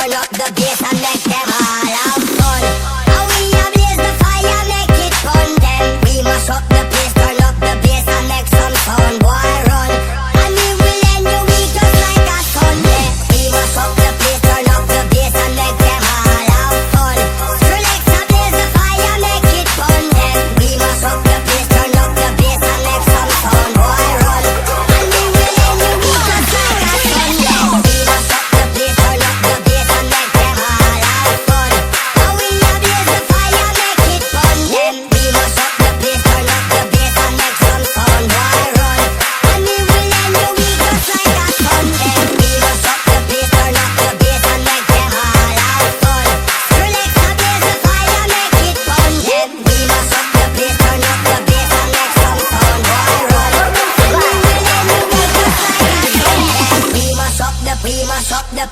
turn up the bass and make them all have fun. How we a blaze the fire, make it fun. Then we mash up the place, turn up the bass and make some sound. Boy run, and we will end your week just like a Sunday. We mash up the place, turn up the bass and make them all have fun. Skrillex a blaze the fire, make it fun. Then we mash up the place, turn up the bass and make some sound. Boy run, and we will end your week just like a Sunday. We mash up the place, turn up the bass and make them all have fun. How we a blaze the fire, make it fun. Then we mash up the place, turn up the bass and make some sound. Boy run, and we will end your week just like a Sunday. We mash up the place, turn up the bass and make them all have fun. Skrillex a blaze the fire, make it fun. Then we mash up the place, turn up the bass and make some sound. Boy run, and we will end your week just like a Sunday. We mash up the